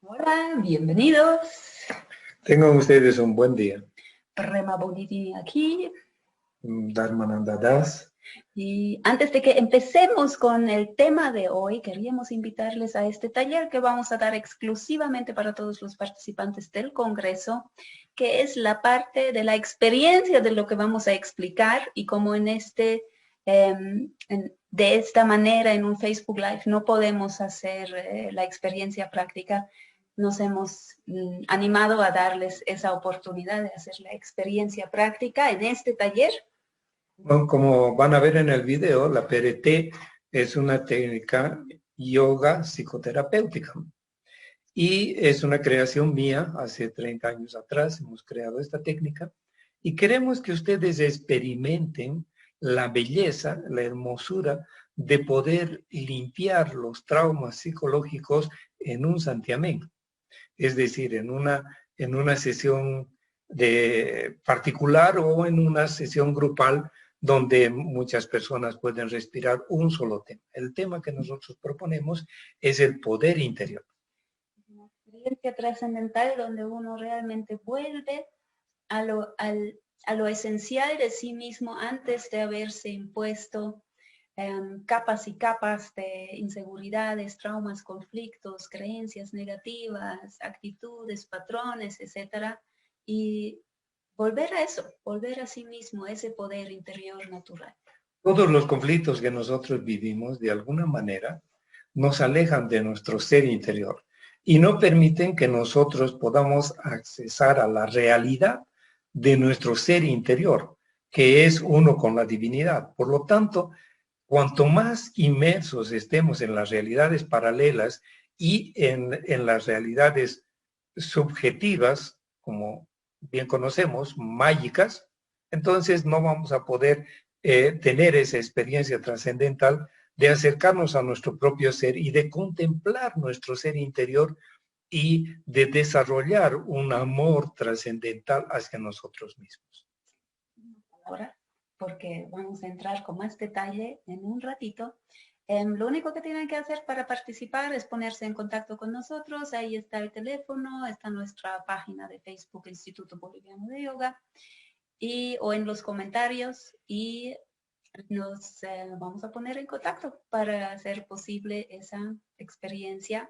Hola, bienvenidos. Tengan ustedes un buen día. Prema Boniti aquí. Dharmananda Das. Y antes de que empecemos con el tema de hoy, queríamos invitarles a este taller que vamos a dar exclusivamente para todos los participantes del Congreso, que es la parte de la experiencia de lo que vamos a explicar y como de esta manera en un Facebook Live no podemos hacer la experiencia práctica, nos hemos animado a darles esa oportunidad de hacer la experiencia práctica en este taller. Bueno, como van a ver en el video, la PRT es una técnica yoga psicoterapéutica y es una creación mía. Hace 30 años atrás hemos creado esta técnica y queremos que ustedes experimenten la belleza, la hermosura de poder limpiar los traumas psicológicos en un santiamén. Es decir, en una sesión particular o en una sesión grupal donde muchas personas pueden respirar un solo tema. El tema que nosotros proponemos es el poder interior. Una experiencia trascendental donde uno realmente vuelve a lo esencial de sí mismo antes de haberse impuesto capas y capas de inseguridades, traumas, conflictos, creencias negativas, actitudes, patrones, etcétera, y volver a eso, volver a sí mismo, a ese poder interior natural. Todos los conflictos que nosotros vivimos, de alguna manera, nos alejan de nuestro ser interior y no permiten que nosotros podamos accesar a la realidad de nuestro ser interior, que es uno con la divinidad. Por lo tanto, cuanto más inmersos estemos en las realidades paralelas y en las realidades subjetivas, como bien conocemos, mágicas, entonces no vamos a poder tener esa experiencia trascendental de acercarnos a nuestro propio ser y de contemplar nuestro ser interior y de desarrollar un amor trascendental hacia nosotros mismos. Ahora, porque vamos a entrar con más detalle en un ratito. Lo único que tienen que hacer para participar es ponerse en contacto con nosotros. Ahí está el teléfono, está nuestra página de Facebook, Instituto Boliviano de Yoga, o en los comentarios, y nos vamos a poner en contacto para hacer posible esa experiencia,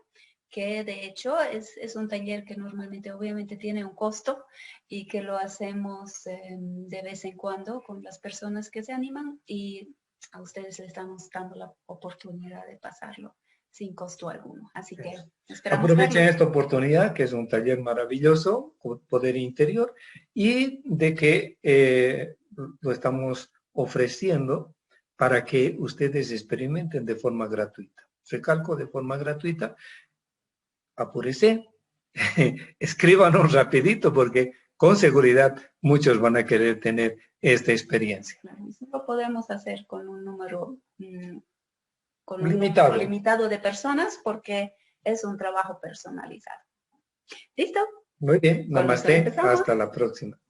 que de hecho es un taller que normalmente obviamente tiene un costo y que lo hacemos de vez en cuando con las personas que se animan, y a ustedes les estamos dando la oportunidad de pasarlo sin costo alguno. Así que esperamos aprovechen verlos. esta oportunidad, que es un taller maravilloso, Poder Interior, y de que lo estamos ofreciendo para que ustedes experimenten de forma gratuita. Recalco, de forma gratuita. Apúrese, escríbanos rapidito porque con seguridad muchos van a querer tener esta experiencia. Lo podemos hacer con un número limitado de personas porque es un trabajo personalizado. ¿Listo? Muy bien, namaste, hasta la próxima.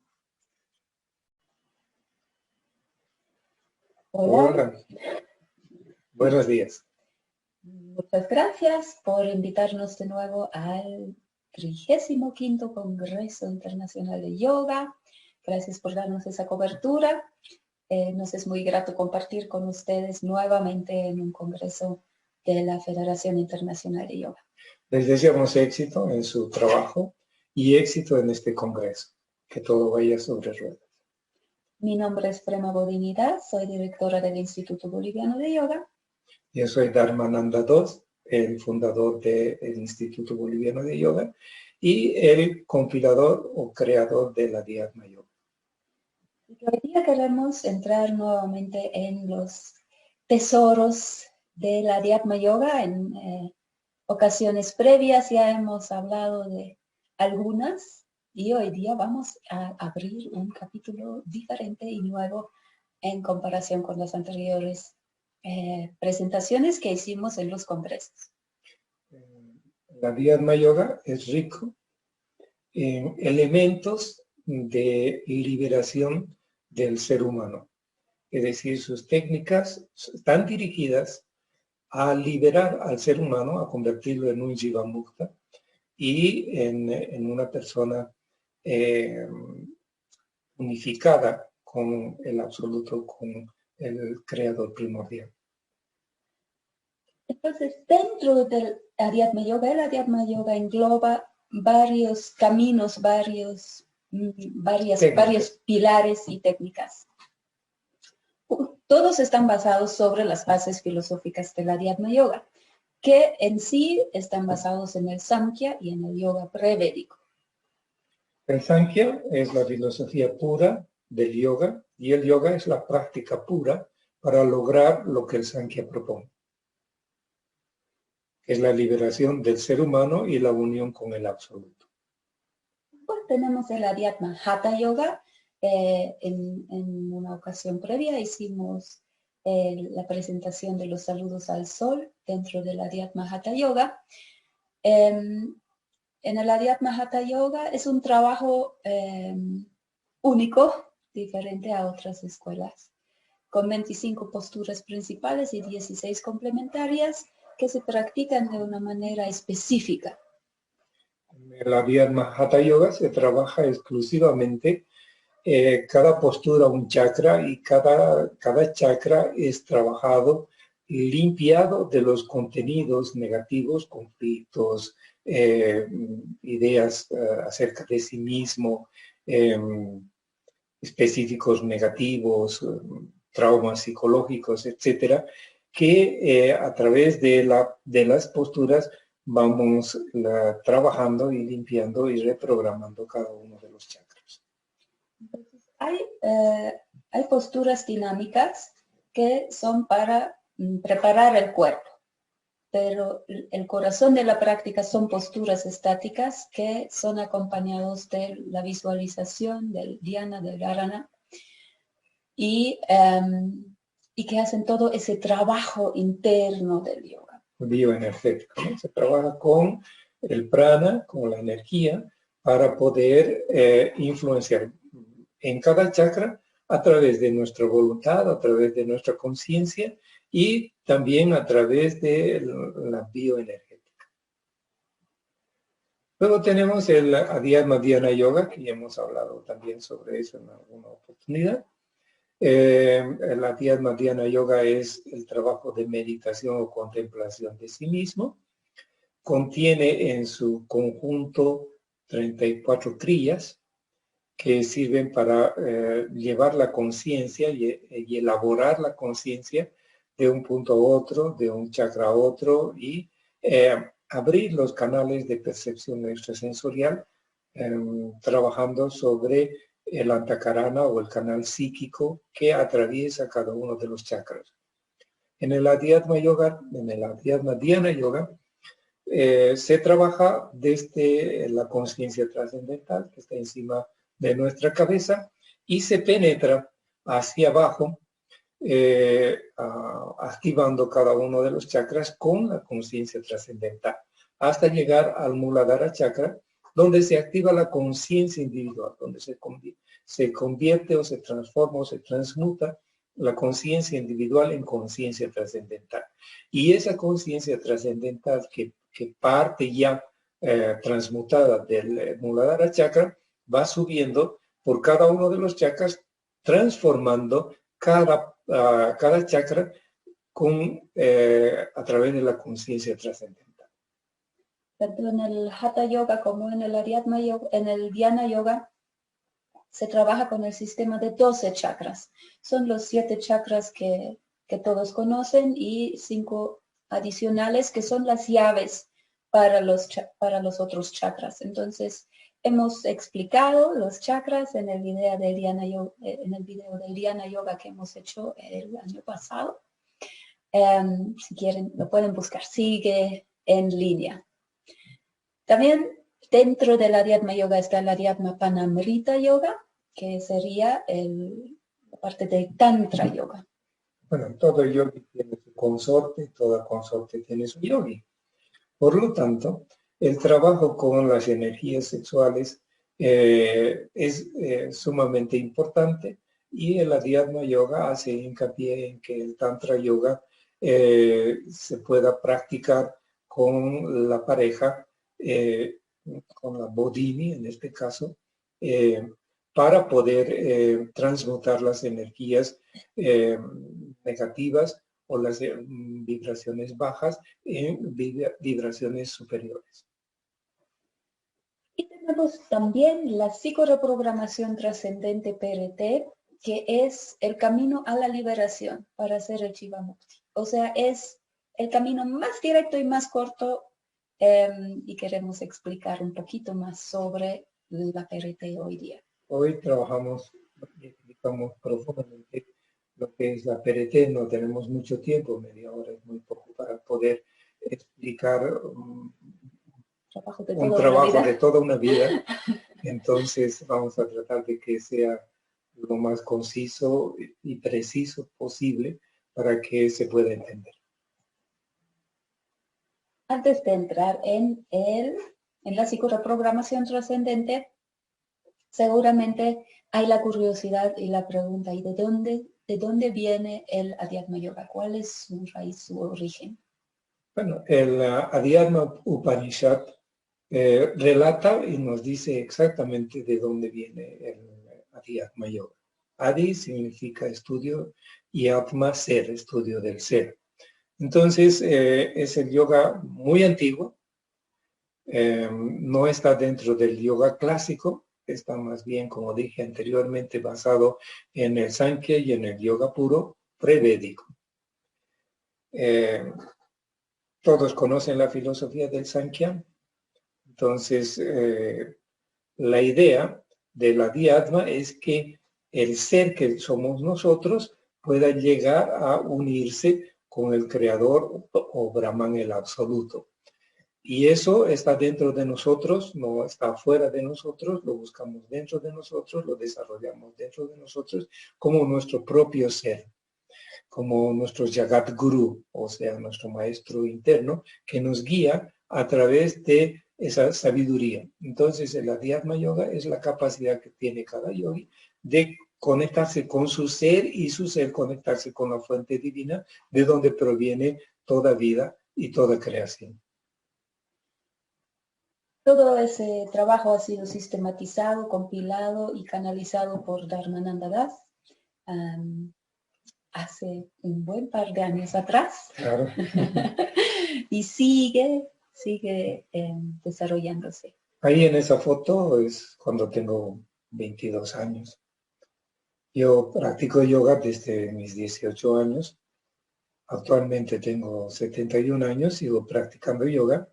Hola. Buenos días. Muchas gracias por invitarnos de nuevo al 35º Congreso Internacional de Yoga. Gracias por darnos esa cobertura. Nos es muy grato compartir con ustedes nuevamente en un congreso de la Federación Internacional de Yoga. Les deseamos éxito en su trabajo y éxito en este congreso. Que todo vaya sobre ruedas. Mi nombre es Prema Bodinidad, soy directora del Instituto Boliviano de Yoga. Yo soy Dharmananda Das, el fundador del Instituto Boliviano de Yoga y el compilador o creador de la Dhyatma Yoga. Hoy día queremos entrar nuevamente en los tesoros de la Dhyatma Yoga. En ocasiones previas ya hemos hablado de algunas y hoy día vamos a abrir un capítulo diferente y nuevo en comparación con las anteriores presentaciones que hicimos en los congresos. La Dhyatma Yoga es rico en elementos de liberación del ser humano. Es decir, sus técnicas están dirigidas a liberar al ser humano, a convertirlo en un Jiva Mukta, y en una persona unificada con el absoluto, con el creador primordial. Entonces, dentro del Adhyatma Yoga, el Adhyatma Yoga engloba varios caminos, varios pilares y técnicas. Todos están basados sobre las bases filosóficas del Adhyatma Yoga, que en sí están basados en el Samkhya y en el yoga prevédico. El Samkhya es la filosofía pura del yoga y el yoga es la práctica pura para lograr lo que el Samkhya propone. Es la liberación del ser humano y la unión con el absoluto. Pues tenemos el Adhyatma Hatha Yoga. En una ocasión previa hicimos la presentación de los saludos al sol dentro del Adhyatma Hatha Yoga. En el Adhyatma Hatha Yoga es un trabajo único, diferente a otras escuelas, con 25 posturas principales y 16 complementarias que se practican de una manera específica. En el Adhyatma Hatha Yoga se trabaja exclusivamente cada postura un chakra y cada chakra es trabajado y limpiado de los contenidos negativos, conflictos, ideas acerca de sí mismo, específicos negativos, traumas psicológicos, etcétera, que a través de las posturas vamos trabajando y limpiando y reprogramando cada uno de los chakras. Entonces, hay posturas dinámicas que son para preparar el cuerpo, pero el corazón de la práctica son posturas estáticas que son acompañados de la visualización del dhyana, del dharana, y que hacen todo ese trabajo interno del yoga. Bioenergético, ¿no? Se trabaja con el prana, con la energía, para poder influenciar en cada chakra a través de nuestra voluntad, a través de nuestra conciencia y también a través de la bioenergética. Luego tenemos el Adhyatma Dhyana Yoga, que ya hemos hablado también sobre eso en alguna oportunidad. El Adhyatma Dhyana Yoga es el trabajo de meditación o contemplación de sí mismo. Contiene en su conjunto 34 kriyas que sirven para llevar la conciencia y elaborar la conciencia de un punto a otro, de un chakra a otro y abrir los canales de percepción extrasensorial trabajando sobre el antakarana o el canal psíquico que atraviesa cada uno de los chakras. En el Adhyatma Dhyana Yoga, se trabaja desde la conciencia trascendental que está encima de nuestra cabeza y se penetra hacia abajo, activando cada uno de los chakras con la conciencia trascendental, hasta llegar al Muladhara Chakra, donde se activa la conciencia individual, donde se convierte o se transforma o se transmuta la conciencia individual en conciencia trascendental. Y esa conciencia trascendental que parte ya transmutada del Muladhara Chakra va subiendo por cada uno de los chakras, transformando cada chakra a través de la conciencia trascendental. Tanto en el Hatha Yoga como en el Adhyatma Yoga, en el Dhyana Yoga, se trabaja con el sistema de 12 chakras. Son los 7 chakras que todos conocen y 5 adicionales que son las llaves para los otros chakras. Entonces, hemos explicado los chakras en el video del Dhyana Yoga que hemos hecho el año pasado. Si quieren, lo pueden buscar. Sigue en línea. También dentro del Adhyatma Yoga está el Adhyatma Panamrita Yoga, que sería la parte del Tantra Yoga. Bueno, todo yogi tiene su consorte, toda consorte tiene su yogi. Por lo tanto, el trabajo con las energías sexuales es sumamente importante y el Adhyatma Yoga hace hincapié en que el Tantra Yoga se pueda practicar con la pareja con la Bodhini en este caso, para poder transmutar las energías negativas o las vibraciones bajas en vibraciones superiores. Y tenemos también la psicoreprogramación trascendente PRT, que es el camino a la liberación para hacer el Chivamukti. O sea, es el camino más directo y más corto, y queremos explicar un poquito más sobre la PRT hoy día. Hoy trabajamos y explicamos profundamente lo que es la PRT. No tenemos mucho tiempo, media hora es muy poco para poder explicar un trabajo de toda una vida. Entonces vamos a tratar de que sea lo más conciso y preciso posible para que se pueda entender. Antes de entrar en la psicoreprogramación trascendente, seguramente hay la curiosidad y la pregunta, ¿y de dónde viene el Adhyatma Yoga? ¿Cuál es su raíz, su origen? Bueno, el Adhyatma Upanishad relata y nos dice exactamente de dónde viene el Adhyatma Yoga. Adi significa estudio y Atma ser, estudio del ser. Entonces es el yoga muy antiguo, no está dentro del yoga clásico, está más bien, como dije anteriormente, basado en el Sankhya y en el yoga puro prevédico. Todos conocen la filosofía del Sankhya. Entonces, la idea de la Adhyatma es que el ser que somos nosotros pueda llegar a unirse con el Creador o Brahman, el Absoluto. Y eso está dentro de nosotros, no está fuera de nosotros, lo buscamos dentro de nosotros, lo desarrollamos dentro de nosotros como nuestro propio ser, como nuestro Jagat Guru, o sea, nuestro maestro interno, que nos guía a través de esa sabiduría. Entonces, el Adhyatma Yoga es la capacidad que tiene cada yogi de conectarse con su ser y su ser conectarse con la fuente divina de donde proviene toda vida y toda creación. Todo ese trabajo ha sido sistematizado, compilado y canalizado por Dharmananda Das hace un buen par de años atrás. Claro. Y sigue desarrollándose. Ahí en esa foto es cuando tengo 22 años. Yo practico yoga desde mis 18 años. Actualmente tengo 71 años, sigo practicando yoga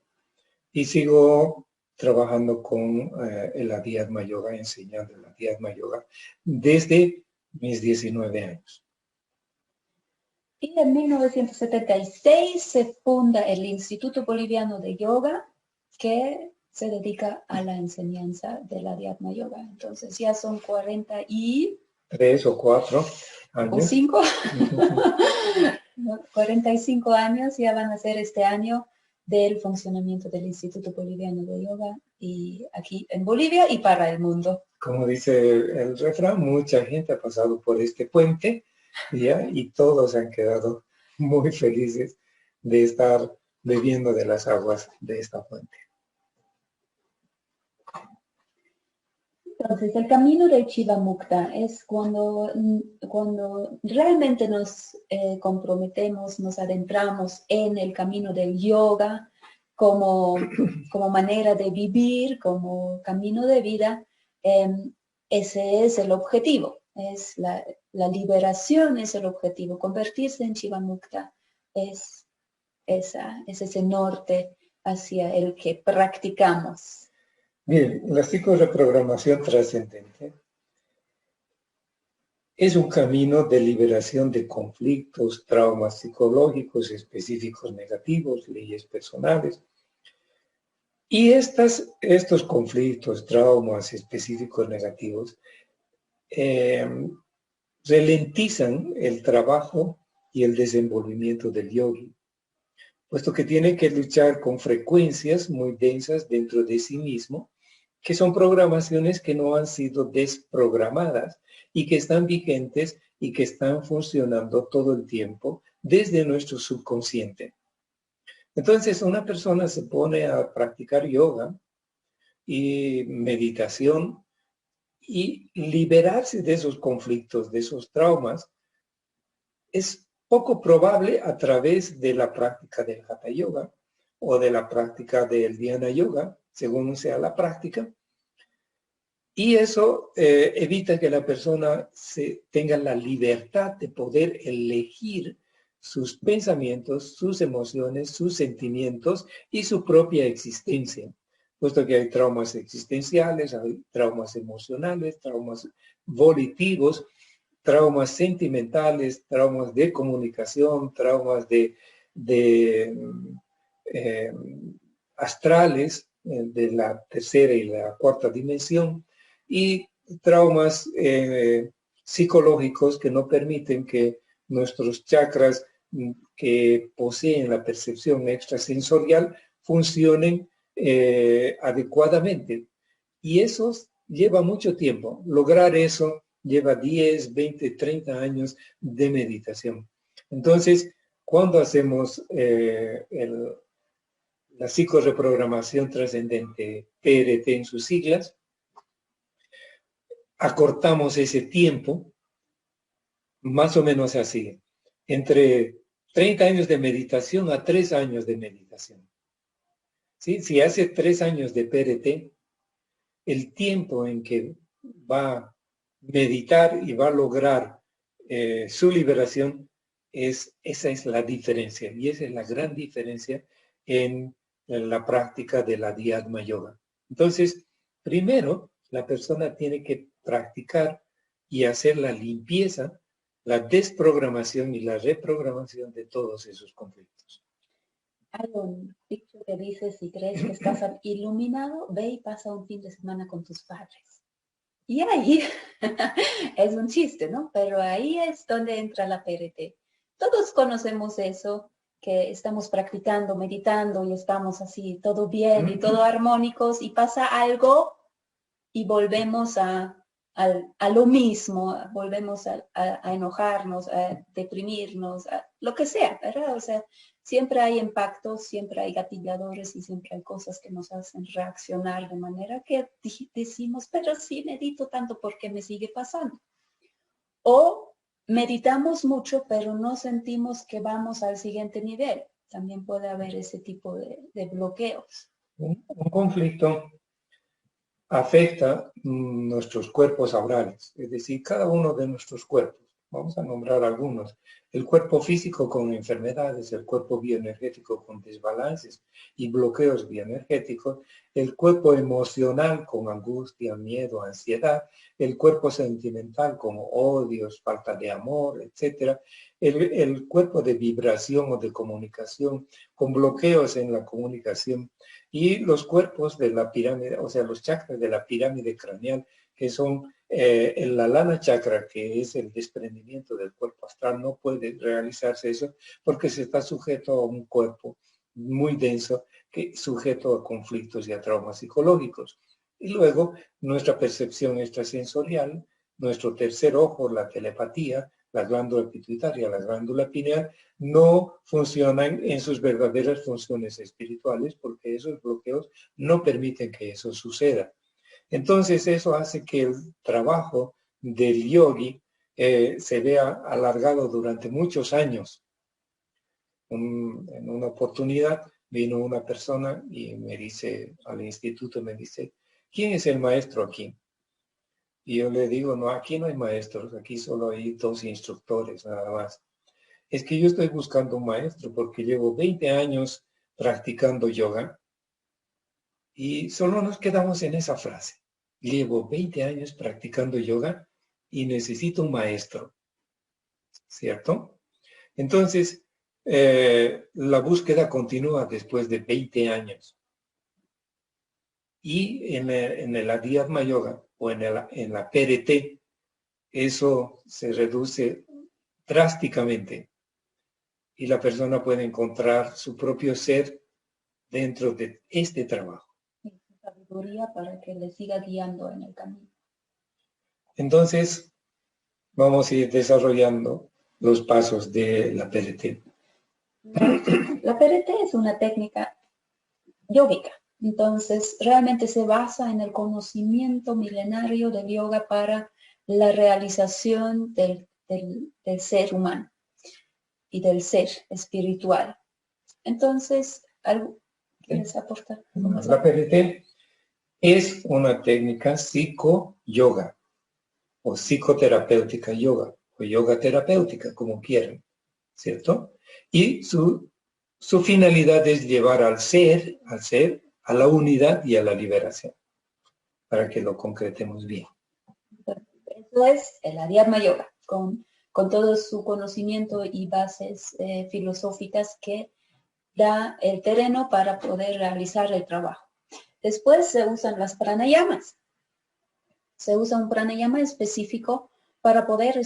y sigo trabajando con el Adhyatma Yoga, enseñando el Adhyatma Yoga desde mis 19 años. Y en 1976 se funda el Instituto Boliviano de Yoga, que se dedica a la enseñanza del Adhyatma Yoga. Entonces ya son 43 o 4 años. ¿O 5? 45 años ya van a ser este año del funcionamiento del Instituto Boliviano de Yoga, y aquí en Bolivia y para el mundo. Como dice el refrán, mucha gente ha pasado por este puente, ¿ya? Y todos han quedado muy felices de estar bebiendo de las aguas de esta fuente. Entonces, el camino del Chivamukta es cuando realmente nos comprometemos, nos adentramos en el camino del yoga como manera de vivir, como camino de vida. Ese es el objetivo, es la liberación es el objetivo. Convertirse en Chivamukta es ese norte hacia el que practicamos. Bien, la psicoreprogramación trascendente es un camino de liberación de conflictos, traumas psicológicos específicos negativos, leyes personales. Y estos conflictos, traumas específicos negativos ralentizan el trabajo y el desenvolvimiento del yogi, puesto que tiene que luchar con frecuencias muy densas dentro de sí mismo, que son programaciones que no han sido desprogramadas y que están vigentes y que están funcionando todo el tiempo desde nuestro subconsciente. Entonces, una persona se pone a practicar yoga y meditación y liberarse de esos conflictos, de esos traumas, es poco probable a través de la práctica del Hatha Yoga o de la práctica del Dhyana Yoga, según sea la práctica. Y eso evita que la persona tenga la libertad de poder elegir sus pensamientos, sus emociones, sus sentimientos y su propia existencia. Puesto que hay traumas existenciales, hay traumas emocionales, traumas volitivos, traumas sentimentales, traumas de comunicación, traumas astrales, de la tercera y la cuarta dimensión, y traumas psicológicos que no permiten que nuestros chakras que poseen la percepción extrasensorial funcionen adecuadamente. Y eso lleva mucho tiempo. Lograr eso lleva 10, 20, 30 años de meditación. Entonces, cuando hacemos la psicoreprogramación trascendente, PRT en sus siglas, acortamos ese tiempo, más o menos así, entre 30 años de meditación a 3 años de meditación. ¿Sí? Si hace 3 años de PRT, el tiempo en que va a meditar y va a lograr su liberación, esa es la diferencia. Y esa es la gran diferencia en la práctica de la Dhyana Yoga. Entonces, primero, la persona tiene que practicar y hacer la limpieza, la desprogramación y la reprogramación de todos esos conflictos. Hay un dicho que dice, si crees que estás iluminado, ve y pasa un fin de semana con tus padres. Y ahí es un chiste, ¿no? Pero ahí es donde entra la PRT. Todos conocemos eso, que estamos practicando, meditando y estamos así, todo bien y todo armónicos y pasa algo y volvemos a lo mismo, volvemos a enojarnos, a deprimirnos, a lo que sea, ¿verdad? O sea, siempre hay impactos, siempre hay gatilladores y siempre hay cosas que nos hacen reaccionar de manera que decimos, pero sí medito tanto, ¿por qué me sigue pasando? O meditamos mucho, pero no sentimos que vamos al siguiente nivel. También puede haber ese tipo de bloqueos. Un conflicto afecta nuestros cuerpos aurales, es decir, cada uno de nuestros cuerpos. Vamos a nombrar algunos. El cuerpo físico con enfermedades, el cuerpo bioenergético con desbalances y bloqueos bioenergéticos, el cuerpo emocional con angustia, miedo, ansiedad, el cuerpo sentimental con odios, falta de amor, etc. El cuerpo de vibración o de comunicación con bloqueos en la comunicación y los cuerpos de la pirámide, o sea, los chakras de la pirámide craneal, que son el Lana chakra, que es el desprendimiento del cuerpo astral, no puede realizarse eso porque se está sujeto a un cuerpo muy denso, sujeto a conflictos y a traumas psicológicos. Y luego nuestra percepción extrasensorial, nuestro tercer ojo, la telepatía, la glándula pituitaria, la glándula pineal, no funcionan en sus verdaderas funciones espirituales porque esos bloqueos no permiten que eso suceda. Entonces eso hace que el trabajo del yogi se vea alargado durante muchos años. En una oportunidad vino una persona y me dice, al instituto me dice, ¿quién es el maestro aquí? Y yo le digo, no, aquí no hay maestros, aquí solo hay 2 instructores nada más. Es que yo estoy buscando un maestro porque llevo 20 años practicando yoga y solo nos quedamos en esa frase. Llevo 20 años practicando yoga y necesito un maestro, ¿cierto? Entonces, la búsqueda continúa después de 20 años. Y en el Adhyatma Yoga o en la PRT, eso se reduce drásticamente y la persona puede encontrar su propio ser dentro de este trabajo. Sabiduría para que le siga guiando en el camino. Entonces, vamos a ir desarrollando los pasos de la PRT. La PRT es una técnica yógica, Entonces, realmente se basa en el conocimiento milenario del yoga para la realización del ser humano y del ser espiritual. Entonces, ¿algo quieres aportar? La PRT es una técnica psico-yoga o psicoterapéutica yoga o yoga terapéutica, como quieran, ¿cierto? Y su finalidad es llevar al ser, a la unidad y a la liberación, para que lo concretemos bien. Eso es el Adhyatma Yoga, con todo su conocimiento y bases filosóficas que da el terreno para poder realizar el trabajo. Después se usan las pranayamas. Se usa un pranayama específico para poder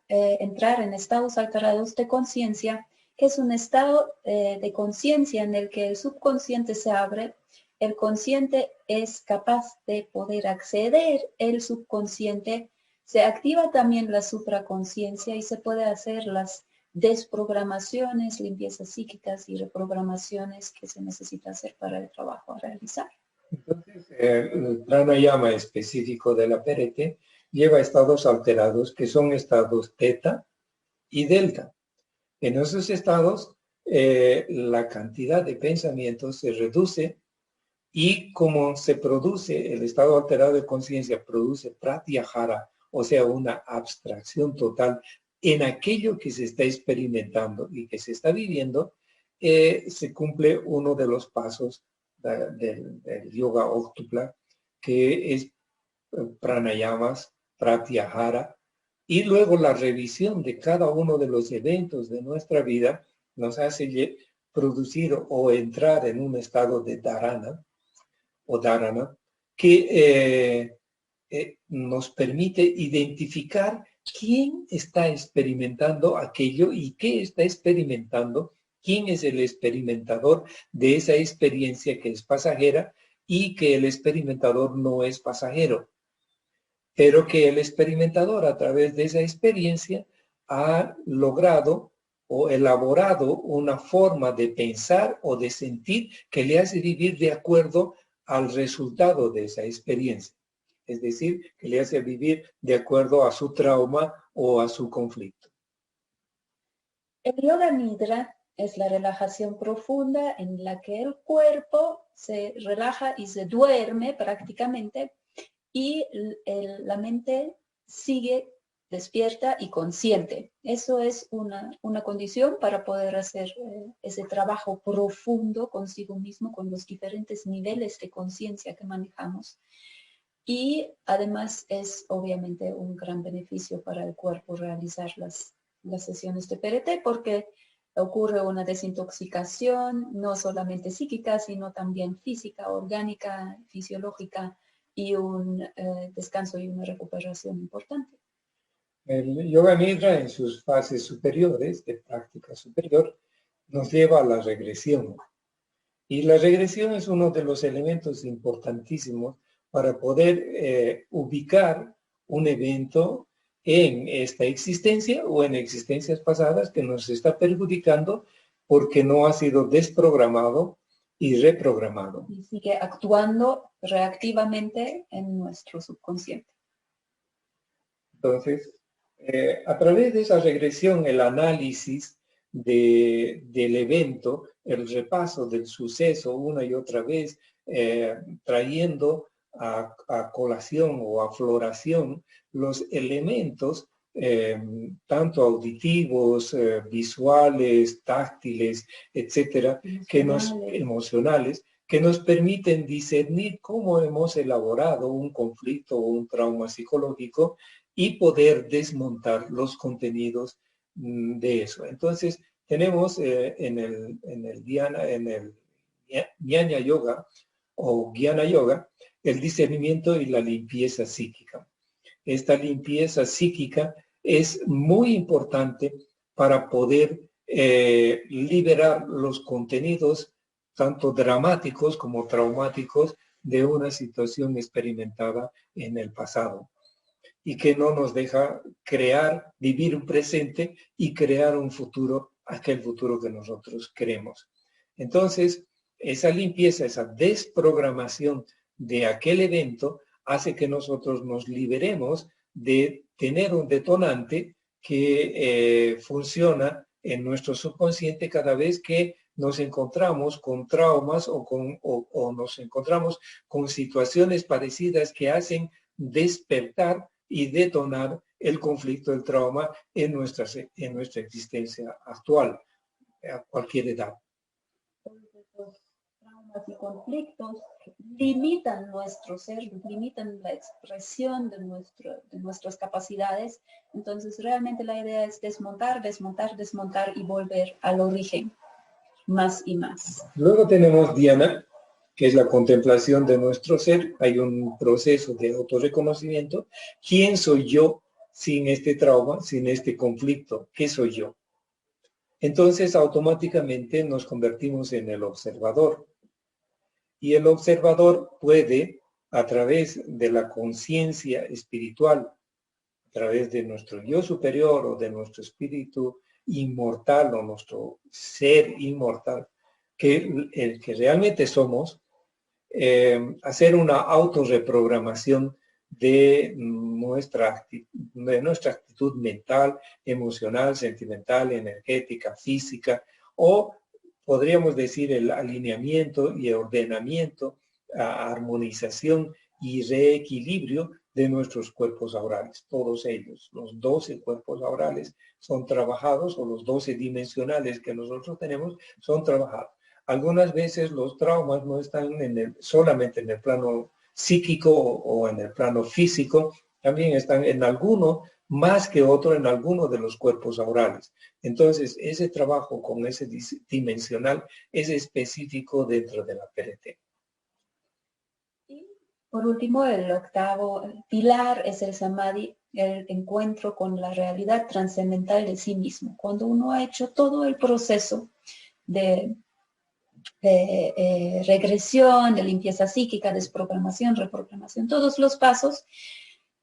entrar en estados alterados de conciencia, que es un estado de conciencia en el que el subconsciente se abre, el consciente es capaz de poder acceder, el subconsciente se activa también la supraconciencia y se puede hacer las desprogramaciones, limpiezas psíquicas y reprogramaciones que se necesita hacer para el trabajo a realizar. Entonces, el pranayama específico de la PRT lleva estados alterados que son estados teta y delta. En esos estados, la cantidad de pensamientos se reduce y como se produce, el estado alterado de conciencia produce pratyahara, o sea, una abstracción total en aquello que se está experimentando y que se está viviendo, se cumple uno de los pasos del yoga óctupla, que es pranayamas, pratyahara, y luego la revisión de cada uno de los eventos de nuestra vida nos hace producir o entrar en un estado de dharana, o dharana, que nos permite identificar quién está experimentando aquello y qué está experimentando, quién es el experimentador de esa experiencia que es pasajera y que el experimentador no es pasajero, pero que el experimentador a través de esa experiencia ha logrado o elaborado una forma de pensar o de sentir que le hace vivir de acuerdo al resultado de esa experiencia. Es decir, que le hace vivir de acuerdo a su trauma o a su conflicto. El yoga nidra es la relajación profunda en la que el cuerpo se relaja y se duerme prácticamente y la mente sigue despierta y consciente. Eso es una condición para poder hacer ese trabajo profundo consigo mismo con los diferentes niveles de conciencia que manejamos. Y además es obviamente un gran beneficio para el cuerpo realizar las sesiones de PRT porque ocurre una desintoxicación no solamente psíquica, sino también física, orgánica, fisiológica y un descanso y una recuperación importante. El yoga nidra en sus fases superiores, de práctica superior, nos lleva a la regresión. Y la regresión es uno de los elementos importantísimos para poder ubicar un evento en esta existencia o en existencias pasadas que nos está perjudicando porque no ha sido desprogramado y reprogramado. Y sigue actuando reactivamente en nuestro subconsciente. Entonces, a través de esa regresión, el análisis del evento, el repaso del suceso una y otra vez, trayendo a colación o a floración los elementos, tanto auditivos, visuales, táctiles, etcétera, emocionales, que nos permiten discernir cómo hemos elaborado un conflicto o un trauma psicológico y poder desmontar los contenidos de eso. Entonces, tenemos en el Jnana Yoga o Jnana Yoga, el discernimiento y la limpieza psíquica. Esta limpieza psíquica es muy importante para poder liberar los contenidos tanto dramáticos como traumáticos de una situación experimentada en el pasado y que no nos deja vivir un presente y crear un futuro, aquel futuro que nosotros queremos. Entonces, esa limpieza, esa desprogramación de aquel evento hace que nosotros nos liberemos de tener un detonante que funciona en nuestro subconsciente cada vez que nos encontramos con traumas o nos encontramos con situaciones parecidas que hacen despertar y detonar el conflicto, el trauma en nuestra existencia actual, a cualquier edad. Los traumas y conflictos limitan nuestro ser, limitan la expresión de nuestras capacidades. Entonces, realmente la idea es desmontar, desmontar, desmontar y volver al origen, más y más. Luego tenemos Dhyana, que es la contemplación de nuestro ser. Hay un proceso de autorreconocimiento. ¿Quién soy yo sin este trauma, sin este conflicto? ¿Qué soy yo? Entonces, automáticamente nos convertimos en el observador. Y el observador puede, a través de la conciencia espiritual, a través de nuestro yo superior o de nuestro espíritu inmortal o nuestro ser inmortal, el que realmente somos, hacer una autorreprogramación de nuestra actitud mental, emocional, sentimental, energética, física, o podríamos decir el alineamiento y ordenamiento, armonización y reequilibrio de nuestros cuerpos aurales. Todos ellos, los 12 cuerpos aurales son trabajados, o los 12 dimensionales que nosotros tenemos son trabajados. Algunas veces los traumas no están solamente en el plano psíquico o en el plano físico, también están en alguno, más que otro, en alguno de los cuerpos aurales. Entonces, ese trabajo con ese dimensional es específico dentro de la PRT. Y por último, el octavo pilar es el samadhi, el encuentro con la realidad trascendental de sí mismo. Cuando uno ha hecho todo el proceso de regresión, de limpieza psíquica, desprogramación, reprogramación, todos los pasos,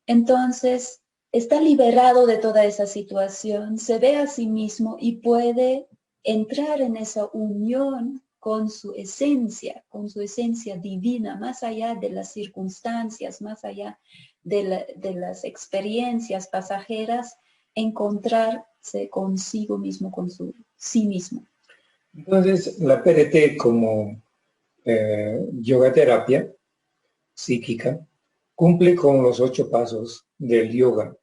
entonces está liberado de toda esa situación, se ve a sí mismo y puede entrar en esa unión con su esencia divina, más allá de las circunstancias, más allá de las experiencias pasajeras, encontrarse consigo mismo, con sí mismo. Entonces, la PRT como yoga terapia psíquica cumple con los 8 pasos del yoga,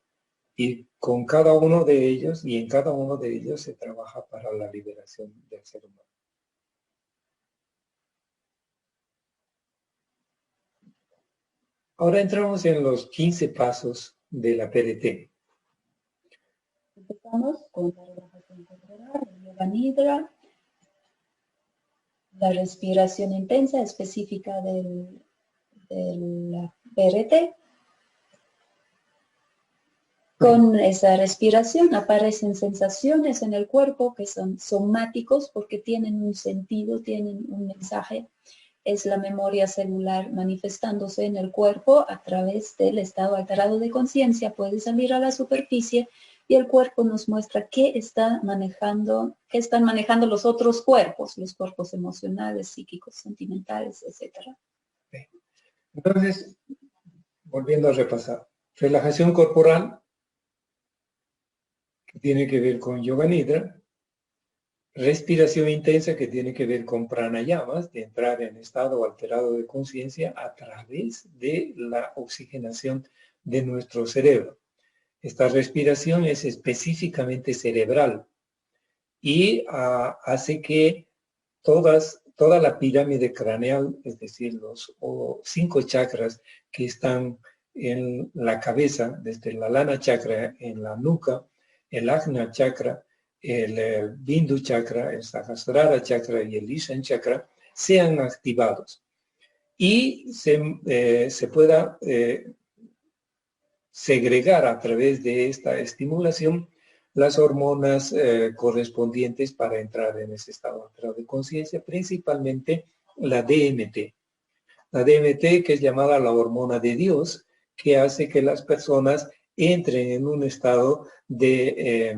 y con cada uno de ellos, y en cada uno de ellos se trabaja para la liberación del ser humano. Ahora entramos en los 15 pasos de la PRT. Empezamos con la relajación corporal, el yoga nidra, la respiración intensa específica de la PRT. Con esa respiración aparecen sensaciones en el cuerpo que son somáticos porque tienen un sentido, tienen un mensaje. Es la memoria celular manifestándose en el cuerpo a través del estado alterado de conciencia. Puede salir a la superficie y el cuerpo nos muestra qué están manejando los otros cuerpos, los cuerpos emocionales, psíquicos, sentimentales, etc. Entonces, volviendo a repasar, relajación corporal, que tiene que ver con yoga nidra, respiración intensa, que tiene que ver con pranayamas, de entrar en estado alterado de conciencia a través de la oxigenación de nuestro cerebro. Esta respiración es específicamente cerebral y hace que toda la pirámide craneal, es decir, los 5 chakras que están en la cabeza, desde la lana chakra en la nuca, el ajna chakra, el bindu chakra, el sahasrara chakra y el ishan chakra, sean activados y se pueda segregar a través de esta estimulación las hormonas correspondientes para entrar en ese estado alterado de conciencia, principalmente la DMT. La DMT, que es llamada la hormona de Dios, que hace que las personas entren en un estado de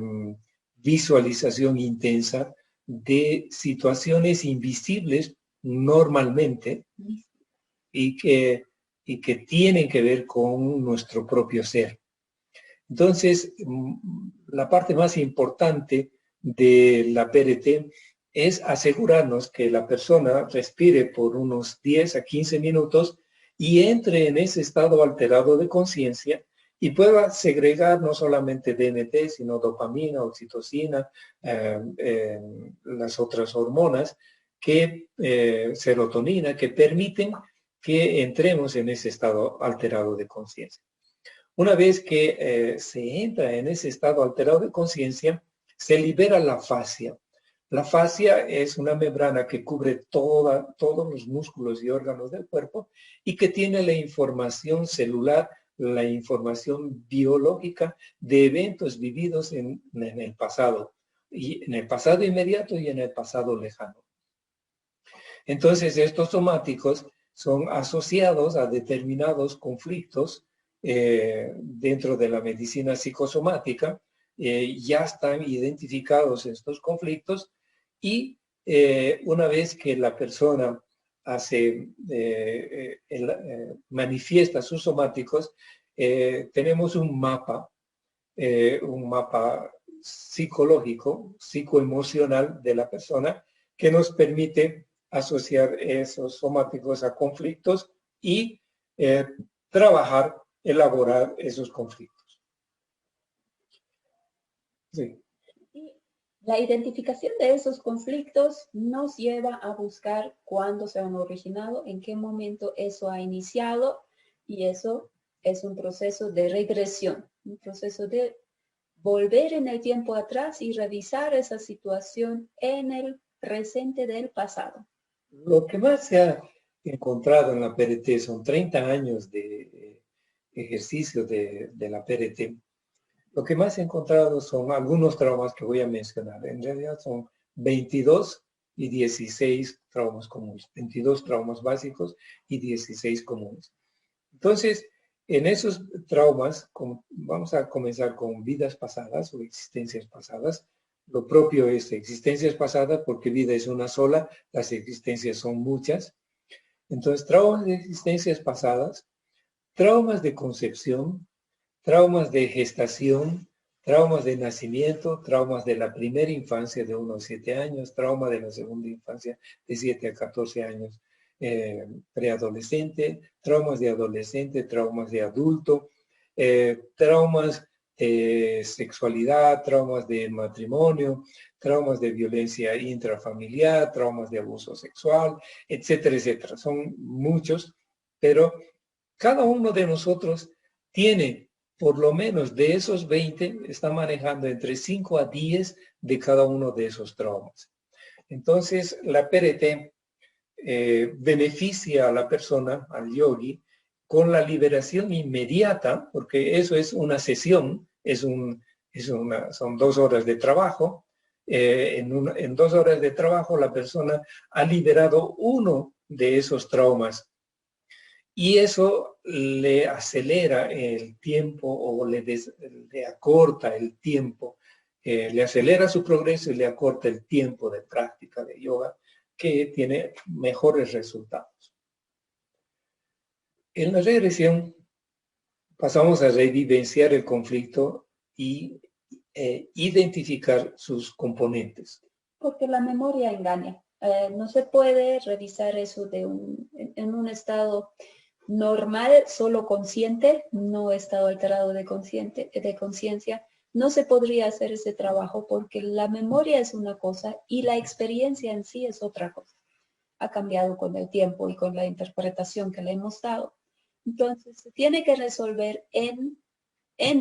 visualización intensa de situaciones invisibles normalmente y que tienen que ver con nuestro propio ser. Entonces, la parte más importante de la PRT es asegurarnos que la persona respire por unos 10 a 15 minutos y entre en ese estado alterado de conciencia y pueda segregar no solamente DMT, sino dopamina, oxitocina, las otras hormonas, serotonina, que permiten que entremos en ese estado alterado de conciencia. Una vez que se entra en ese estado alterado de conciencia, se libera la fascia. La fascia es una membrana que cubre todos los músculos y órganos del cuerpo y que tiene la información celular, la información biológica de eventos vividos en el pasado, y en el pasado inmediato y en el pasado lejano. Entonces, estos somáticos son asociados a determinados conflictos dentro de la medicina psicosomática. Ya están identificados estos conflictos y una vez que la persona manifiesta sus somáticos, tenemos un mapa psicológico, psicoemocional de la persona que nos permite asociar esos somáticos a conflictos y trabajar, elaborar esos conflictos. Sí. La identificación de esos conflictos nos lleva a buscar cuándo se han originado, en qué momento eso ha iniciado, y eso es un proceso de regresión, un proceso de volver en el tiempo atrás y revisar esa situación en el presente del pasado. Lo que más se ha encontrado en la PRT son 30 años de ejercicio de la PRT. Lo que más he encontrado son algunos traumas que voy a mencionar. En realidad son 22 y 16 traumas comunes. 22 traumas básicos y 16 comunes. Entonces, en esos traumas, vamos a comenzar con vidas pasadas o existencias pasadas. Lo propio es existencias pasadas porque vida es una sola, las existencias son muchas. Entonces, traumas de existencias pasadas, traumas de concepción, traumas de gestación, traumas de nacimiento, traumas de la primera infancia de 1 a 7 años, trauma de la segunda infancia de 7 a 14 años, preadolescente, traumas de adolescente, traumas de adulto, traumas de sexualidad, traumas de matrimonio, traumas de violencia intrafamiliar, traumas de abuso sexual, etcétera, etcétera. Son muchos, pero cada uno de nosotros tiene, por lo menos de esos 20, está manejando entre 5 a 10 de cada uno de esos traumas. Entonces, la PRT beneficia a la persona, al yogi, con la liberación inmediata, porque eso es una sesión, son 2 horas de trabajo. En 2 horas de trabajo la persona ha liberado uno de esos traumas y eso le acelera el tiempo o le acorta el tiempo, le acelera su progreso y le acorta el tiempo de práctica de yoga, que tiene mejores resultados. En la regresión pasamos a revivenciar el conflicto y identificar sus componentes. Porque la memoria engaña. No se puede revisar eso en un estado normal, solo consciente, no estado alterado de conciencia. No se podría hacer ese trabajo porque la memoria es una cosa y la experiencia en sí es otra cosa. Ha cambiado con el tiempo y con la interpretación que le hemos dado. Entonces, se tiene que resolver en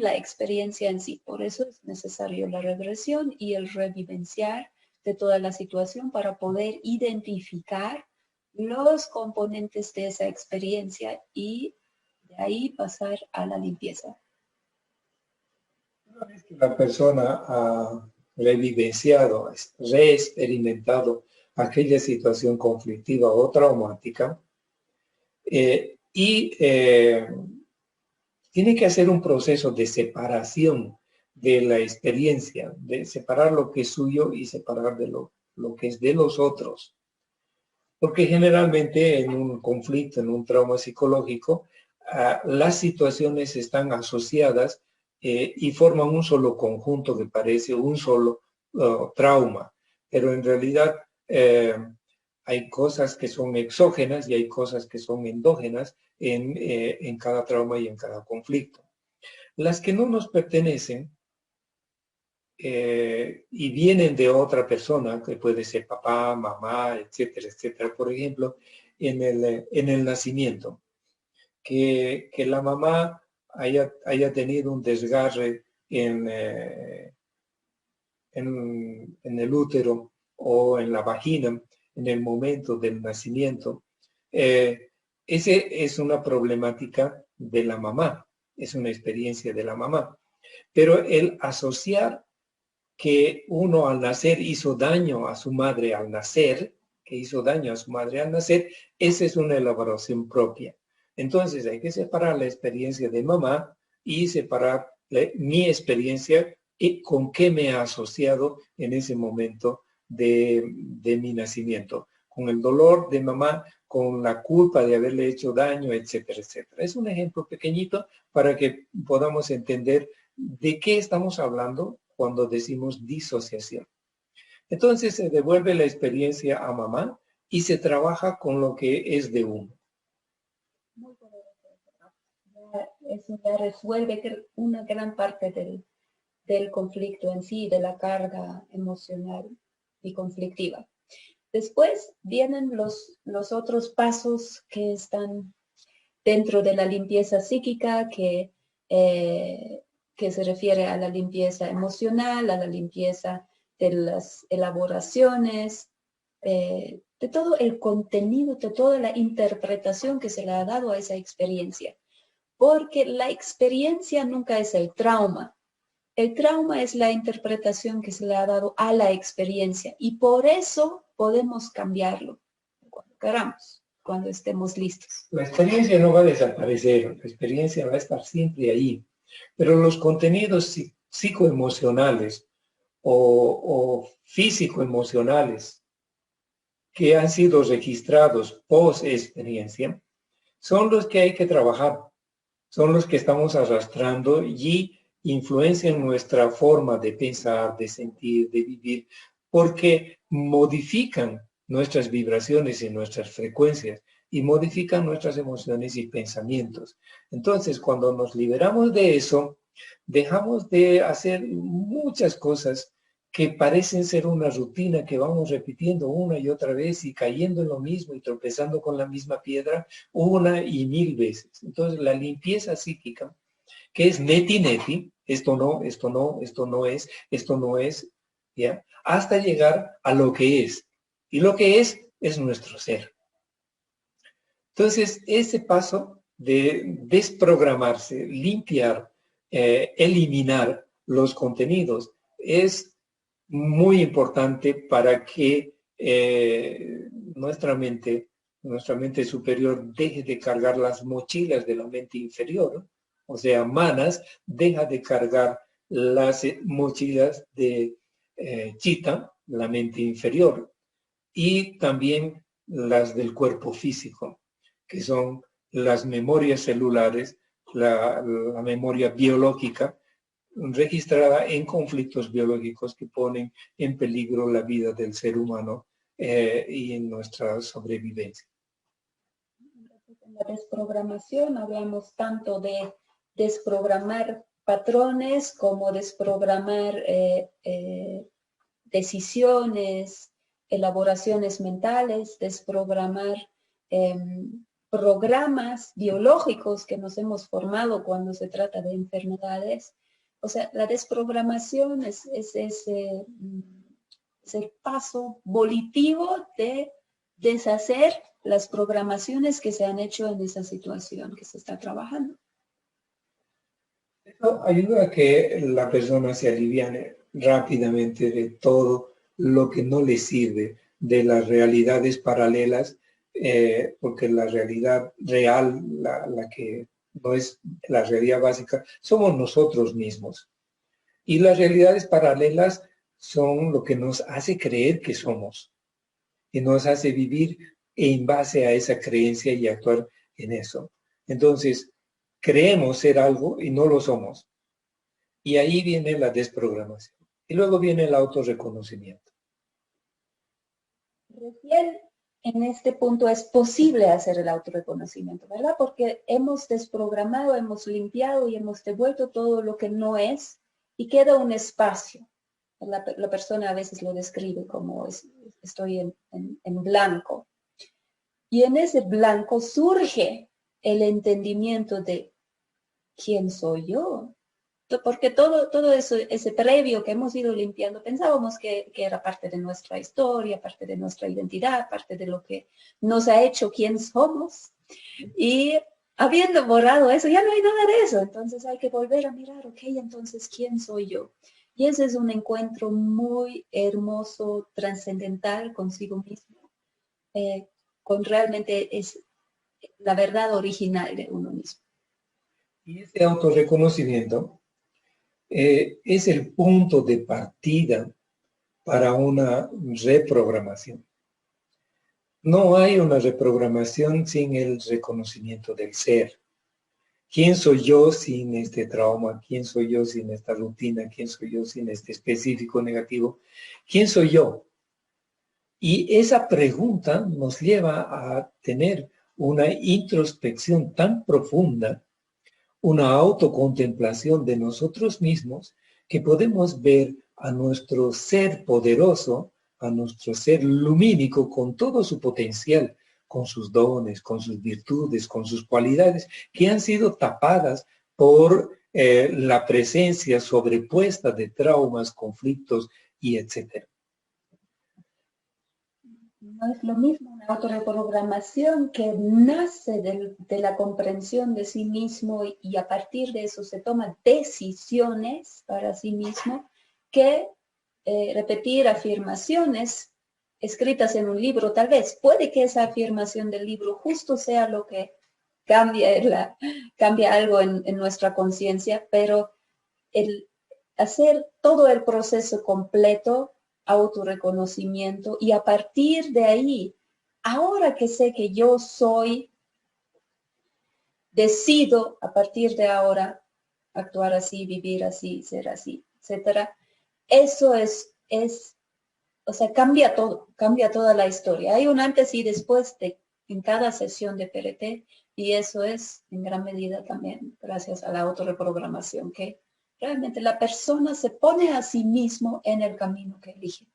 la experiencia en sí. Por eso es necesario la regresión y el revivenciar de toda la situación para poder identificar los componentes de esa experiencia y de ahí pasar a la limpieza. Una vez que la persona ha revivenciado, reexperimentado aquella situación conflictiva o traumática, tiene que hacer un proceso de separación de la experiencia, de separar lo que es suyo y separar de lo que es de los otros. Porque generalmente en un conflicto, en un trauma psicológico, las situaciones están asociadas y forman un solo conjunto que parece un solo trauma. Pero en realidad hay cosas que son exógenas y hay cosas que son endógenas en cada trauma y en cada conflicto. Las que no nos pertenecen y vienen de otra persona, que puede ser papá, mamá, etcétera, etcétera. Por ejemplo, en el nacimiento, que la mamá haya tenido un desgarre en el útero o en la vagina en el momento del nacimiento. Ese es una problemática de la mamá, es una experiencia de la mamá. Pero el asociar que uno al nacer hizo daño a su madre al nacer, esa es una elaboración propia. Entonces hay que separar la experiencia de mamá y separar mi experiencia y con qué me ha asociado en ese momento de mi nacimiento, con el dolor de mamá, con la culpa de haberle hecho daño, etcétera, etcétera. Es un ejemplo pequeñito para que podamos entender de qué estamos hablando cuando decimos disociación. Entonces se devuelve la experiencia a mamá y se trabaja con lo que es de uno. Muy poderoso. Eso ya resuelve una gran parte del conflicto en sí, de la carga emocional y conflictiva. Después vienen los otros pasos que están dentro de la limpieza psíquica, que se refiere a la limpieza emocional, a la limpieza de las elaboraciones, de todo el contenido, de toda la interpretación que se le ha dado a esa experiencia. Porque la experiencia nunca es el trauma. El trauma es la interpretación que se le ha dado a la experiencia y por eso podemos cambiarlo cuando queramos, cuando estemos listos. La experiencia no va a desaparecer, la experiencia va a estar siempre ahí, pero los contenidos psicoemocionales o físico-emocionales que han sido registrados post-experiencia son los que hay que trabajar, son los que estamos arrastrando y influencian nuestra forma de pensar, de sentir, de vivir, porque modifican nuestras vibraciones y nuestras frecuencias y modifican nuestras emociones y pensamientos. Entonces, cuando nos liberamos de eso, dejamos de hacer muchas cosas que parecen ser una rutina que vamos repitiendo una y otra vez y cayendo en lo mismo y tropezando con la misma piedra una y mil veces. Entonces, la limpieza psíquica, que es neti, esto no, esto no, esto no es, ¿ya? Hasta llegar a lo que es. Y lo que es nuestro ser. Entonces, ese paso de desprogramarse, limpiar, eliminar los contenidos es muy importante para que nuestra mente superior deje de cargar las mochilas de la mente inferior, o sea, manas, deja de cargar las mochilas de chita, la mente inferior, y también las del cuerpo físico, que son las memorias celulares, la memoria biológica, registrada en conflictos biológicos que ponen en peligro la vida del ser humano y en nuestra sobrevivencia. En la desprogramación hablamos tanto de desprogramar patrones como desprogramar decisiones, elaboraciones mentales, desprogramar programas biológicos que nos hemos formado cuando se trata de enfermedades. O sea, la desprogramación es el paso volitivo de deshacer las programaciones que se han hecho en esa situación que se está trabajando. Esto ayuda a que la persona se aliviane rápidamente de todo lo que no le sirve, de las realidades paralelas, porque la realidad real, la que no es la realidad básica, somos nosotros mismos. Y las realidades paralelas son lo que nos hace creer que somos y nos hace vivir en base a esa creencia y actuar en eso. Entonces, creemos ser algo y no lo somos. Y ahí viene la desprogramación. Y luego viene el autorreconocimiento. Recién en este punto es posible hacer el autorreconocimiento, ¿verdad? Porque hemos desprogramado, hemos limpiado y hemos devuelto todo lo que no es y queda un espacio. La persona a veces lo describe como estoy en blanco. Y en ese blanco surge el entendimiento de quién soy yo. Porque todo eso, ese previo que hemos ido limpiando, pensábamos que era parte de nuestra historia, parte de nuestra identidad, parte de lo que nos ha hecho quién somos. Y habiendo borrado eso, ya no hay nada de eso. Entonces hay que volver a mirar, ok, entonces, ¿quién soy yo? Y ese es un encuentro muy hermoso, trascendental consigo mismo, con realmente es la verdad original de uno mismo. Y ese autorreconocimiento es el punto de partida para una reprogramación. No hay una reprogramación sin el reconocimiento del ser. ¿Quién soy yo sin este trauma? ¿Quién soy yo sin esta rutina? ¿Quién soy yo sin este específico negativo? ¿Quién soy yo? Y esa pregunta nos lleva a tener una introspección tan profunda, una autocontemplación de nosotros mismos, que podemos ver a nuestro ser poderoso, a nuestro ser lumínico con todo su potencial, con sus dones, con sus virtudes, con sus cualidades, que han sido tapadas por la presencia sobrepuesta de traumas, conflictos y etcétera. No es lo mismo una autorreprogramación que nace de la comprensión de sí mismo y a partir de eso se toman decisiones para sí mismo que repetir afirmaciones escritas en un libro. Tal vez puede que esa afirmación del libro justo sea lo que cambia algo en nuestra conciencia, pero el hacer todo el proceso completo, autorreconocimiento, y a partir de ahí, ahora que sé que yo soy, decido a partir de ahora actuar así, vivir así, ser así, etcétera. Eso o sea, cambia todo, cambia toda la historia. Hay un antes y después en cada sesión de PRT y eso es en gran medida también gracias a la autorreprogramación, que realmente la persona se pone a sí mismo en el camino que elige.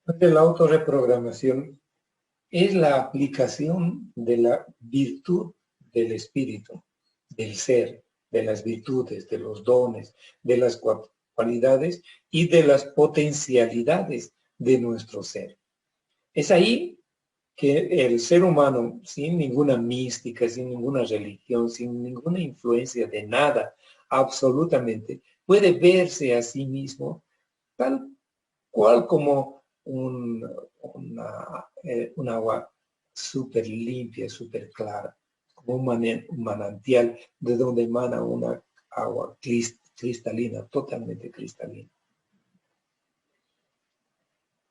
La autorreprogramación es la aplicación de la virtud del espíritu, del ser, de las virtudes, de los dones, de las cualidades y de las potencialidades de nuestro ser. Es ahí que el ser humano, sin ninguna mística, sin ninguna religión, sin ninguna influencia de nada, absolutamente, puede verse a sí mismo tal cual como un agua súper limpia, súper clara, como un manantial de donde emana una agua cristalina, totalmente cristalina.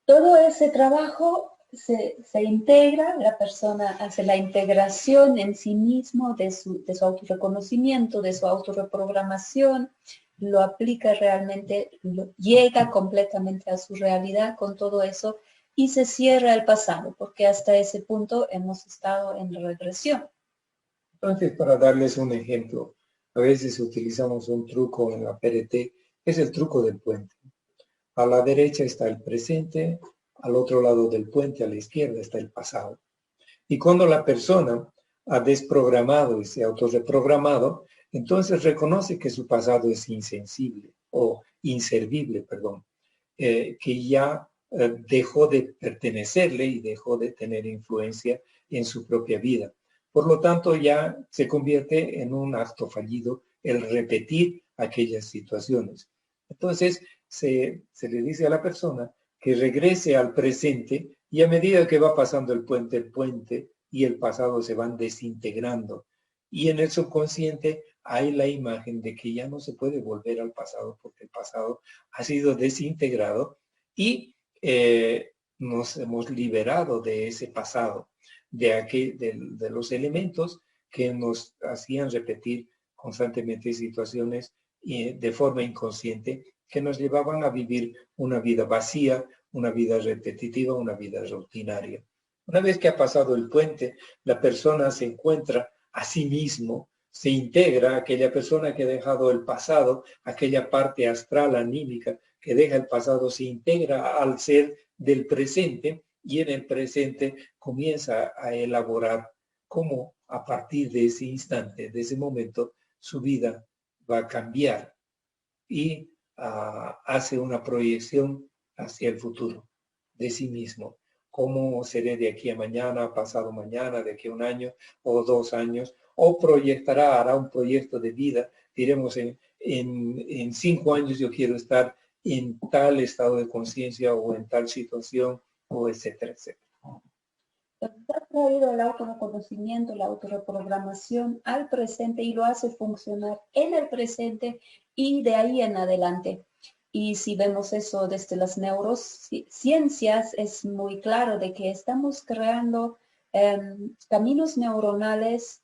Todo ese trabajo se integra, la persona hace la integración en sí mismo de su autorreconocimiento, de su autorreprogramación, lo aplica realmente, llega completamente a su realidad con todo eso y se cierra el pasado, porque hasta ese punto hemos estado en regresión. Entonces, para darles un ejemplo, a veces utilizamos un truco en la PRT, es el truco del puente. A la derecha está el presente, al otro lado del puente, a la izquierda, está el pasado. Y cuando la persona ha desprogramado y se ha autorreprogramado, entonces reconoce que su pasado es insensible o inservible, perdón, que ya dejó de pertenecerle y dejó de tener influencia en su propia vida. Por lo tanto, ya se convierte en un acto fallido el repetir aquellas situaciones. Entonces, se le dice a la persona que regrese al presente y a medida que va pasando el puente y el pasado se van desintegrando. Y en el subconsciente hay la imagen de que ya no se puede volver al pasado porque el pasado ha sido desintegrado y nos hemos liberado de ese pasado. de los elementos que nos hacían repetir constantemente situaciones de forma inconsciente que nos llevaban a vivir una vida vacía, una vida repetitiva, una vida rutinaria. Una vez que ha pasado el puente, la persona se encuentra a sí mismo, se integra, aquella persona que ha dejado el pasado, aquella parte astral, anímica, que deja el pasado, se integra al ser del presente y en el presente comienza a elaborar cómo a partir de ese instante, de ese momento, su vida va a cambiar y hace una proyección hacia el futuro de sí mismo. ¿Cómo seré de aquí a mañana, pasado mañana, de aquí a un año o 2 años? O proyectará, hará un proyecto de vida, diremos en 5 años yo quiero estar en tal estado de conciencia o en tal situación o etcétera, etcétera. Ha traído el autoconocimiento, la autorreprogramación al presente y lo hace funcionar en el presente y de ahí en adelante. Y si vemos eso desde las neurociencias, es muy claro de que estamos creando caminos neuronales,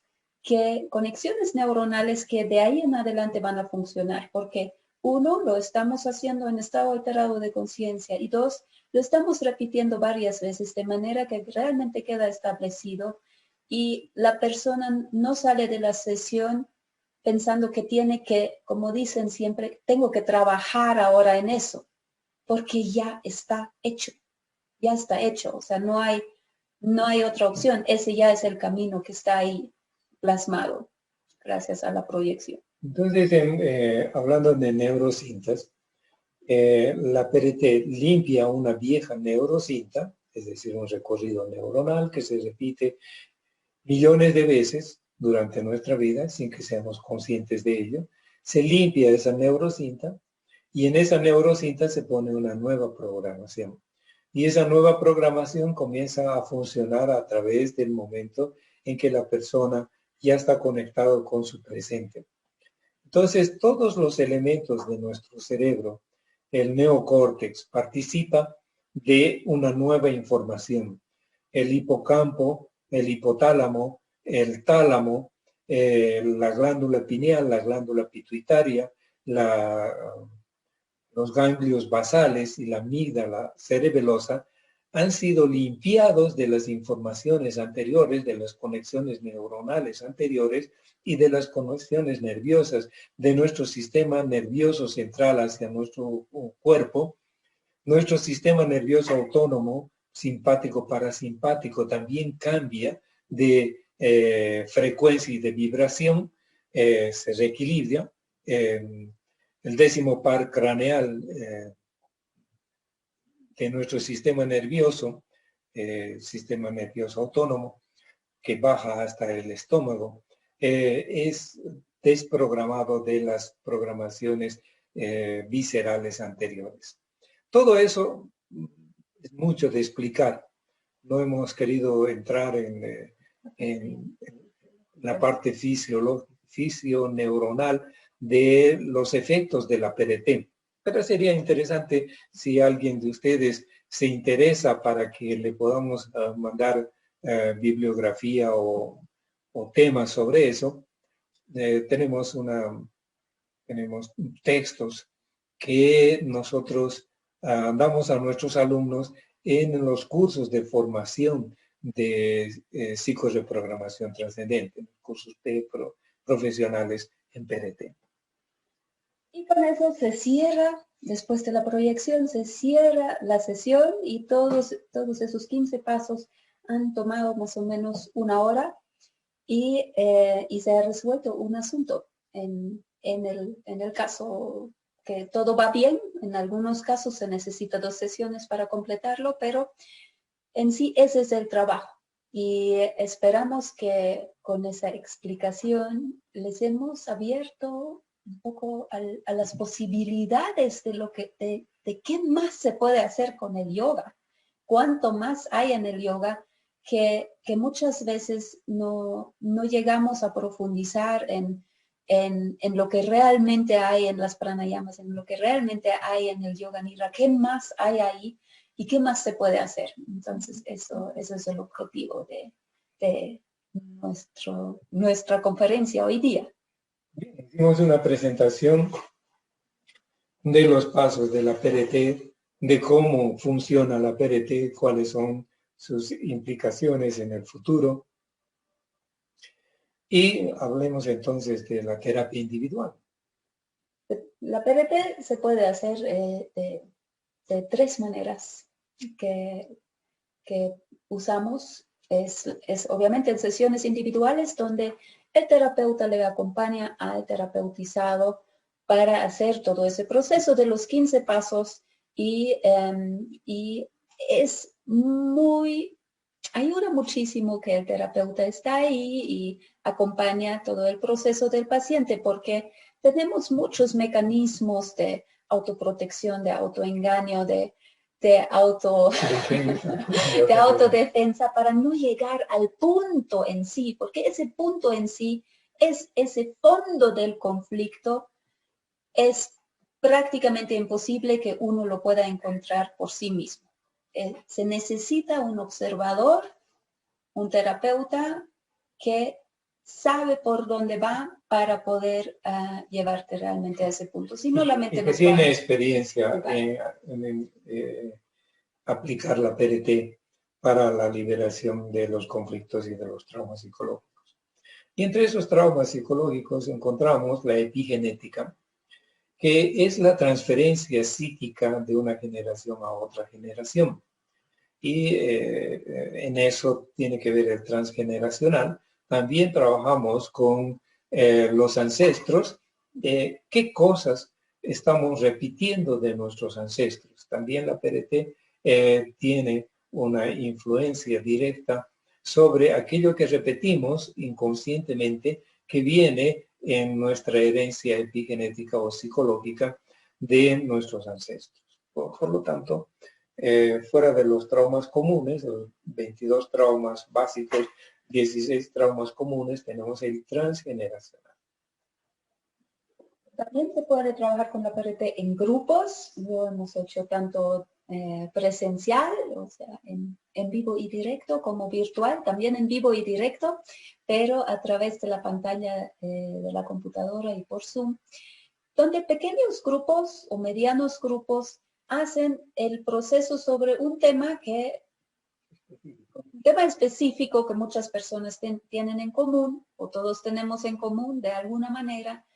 conexiones neuronales que de ahí en adelante van a funcionar, porque uno, lo estamos haciendo en estado alterado de conciencia y dos, lo estamos repitiendo varias veces de manera que realmente queda establecido y la persona no sale de la sesión pensando que tiene que, como dicen siempre, tengo que trabajar ahora en eso, porque ya está hecho, o sea, no hay otra opción, ese ya es el camino que está ahí plasmado gracias a la proyección. Entonces, hablando de neurocintas, la PRT limpia una vieja neurocinta, es decir, un recorrido neuronal que se repite millones de veces durante nuestra vida sin que seamos conscientes de ello. Se limpia esa neurocinta y en esa neurocinta se pone una nueva programación. Y esa nueva programación comienza a funcionar a través del momento en que la persona ya está conectado con su presente. Entonces, todos los elementos de nuestro cerebro, el neocórtex, participa de una nueva información. El hipocampo, el hipotálamo, el tálamo, la glándula pineal, la glándula pituitaria, los ganglios basales y la amígdala cerebelosa han sido limpiados de las informaciones anteriores, de las conexiones neuronales anteriores y de las conexiones nerviosas de nuestro sistema nervioso central hacia nuestro cuerpo. Nuestro sistema nervioso autónomo, simpático, parasimpático, también cambia de frecuencia y de vibración, se reequilibra. El 10º par craneal de nuestro sistema nervioso autónomo, que baja hasta el estómago, es desprogramado de las programaciones viscerales anteriores. Todo eso es mucho de explicar. No hemos querido entrar en la parte fisioneuronal de los efectos de la PRT. Pero sería interesante si alguien de ustedes se interesa para que le podamos mandar bibliografía o temas sobre eso. Tenemos textos que nosotros damos a nuestros alumnos en los cursos de formación de psicoreprogramación trascendente, cursos profesionales en PRT. Y con eso se cierra, después de la proyección, se cierra la sesión y todos esos 15 pasos han tomado más o menos 1 hora y se ha resuelto un asunto. En el caso que todo va bien, en algunos casos se necesita 2 sesiones para completarlo, pero en sí ese es el trabajo. Y esperamos que con esa explicación les hemos abierto un poco a las posibilidades de qué más se puede hacer con el yoga. Cuánto más hay en el yoga que muchas veces no llegamos a profundizar en lo que realmente hay en las pranayamas, en lo que realmente hay en el yoga nidra, qué más hay ahí y qué más se puede hacer. Entonces, eso es el objetivo de nuestra conferencia hoy día. Hicimos una presentación de los pasos de la PRT, de cómo funciona la PRT, cuáles son sus implicaciones en el futuro. Y hablemos entonces de la terapia individual. La PRT se puede hacer de tres maneras que usamos. Es obviamente en sesiones individuales donde el terapeuta le acompaña al terapeutizado para hacer todo ese proceso de los 15 pasos y es ayuda muchísimo que el terapeuta está ahí y acompaña todo el proceso del paciente porque tenemos muchos mecanismos de autoprotección, de autoengaño, de autodefensa para no llegar al punto en sí, porque ese punto en sí es ese fondo del conflicto, es prácticamente imposible que uno lo pueda encontrar por sí mismo. Se necesita un observador, un terapeuta que sabe por dónde va para poder llevarte realmente a ese punto. Si no, la mente que tiene experiencia en aplicar la PRT para la liberación de los conflictos y de los traumas psicológicos. Y entre esos traumas psicológicos encontramos la epigenética, que es la transferencia psíquica de una generación a otra generación. Y en eso tiene que ver el transgeneracional. También trabajamos con los ancestros, qué cosas estamos repitiendo de nuestros ancestros. También la PRT tiene una influencia directa sobre aquello que repetimos inconscientemente que viene en nuestra herencia epigenética o psicológica de nuestros ancestros. Por lo tanto, fuera de los traumas comunes, los 22 traumas básicos, 16 traumas comunes, tenemos el transgeneracional. También se puede trabajar con la PRT en grupos. Lo hemos hecho tanto presencial, o sea, en vivo y directo, como virtual, también en vivo y directo, pero a través de la pantalla de la computadora y por Zoom, donde pequeños grupos o medianos grupos hacen el proceso sobre un tema específico que muchas personas tienen en común, o todos tenemos en común de alguna manera.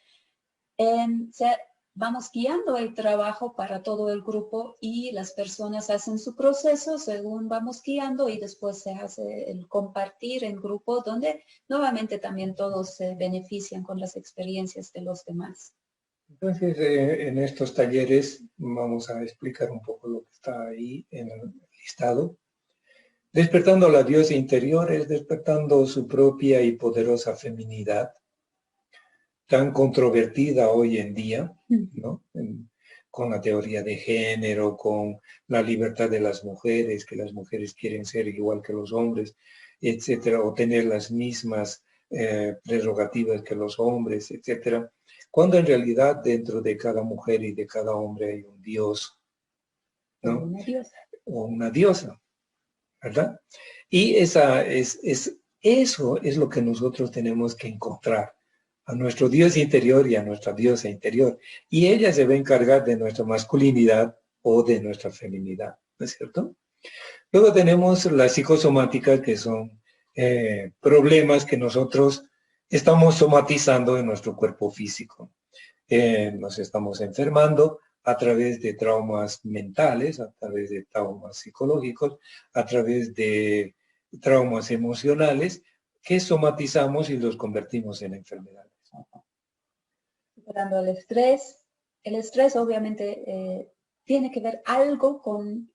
Vamos guiando el trabajo para todo el grupo y las personas hacen su proceso según vamos guiando y después se hace el compartir en grupo donde nuevamente también todos se benefician con las experiencias de los demás. Entonces, en estos talleres vamos a explicar un poco lo que está ahí en el listado. Despertando la diosa interior es despertando su propia y poderosa feminidad, tan controvertida hoy en día, ¿no? Con la teoría de género, con la libertad de las mujeres, que las mujeres quieren ser igual que los hombres, etcétera, o tener las mismas prerrogativas que los hombres, etcétera, cuando en realidad dentro de cada mujer y de cada hombre hay un dios, ¿no? Una diosa. O una diosa, ¿verdad? Y eso es lo que nosotros tenemos que encontrar, a nuestro Dios interior y a nuestra diosa interior. Y ella se va a encargar de nuestra masculinidad o de nuestra feminidad, ¿no es cierto? Luego tenemos la psicosomática, que son problemas que nosotros estamos somatizando en nuestro cuerpo físico. Nos estamos enfermando a través de traumas mentales, a través de traumas psicológicos, a través de traumas emocionales que somatizamos y los convertimos en enfermedades. Superando el estrés. El estrés obviamente tiene que ver algo con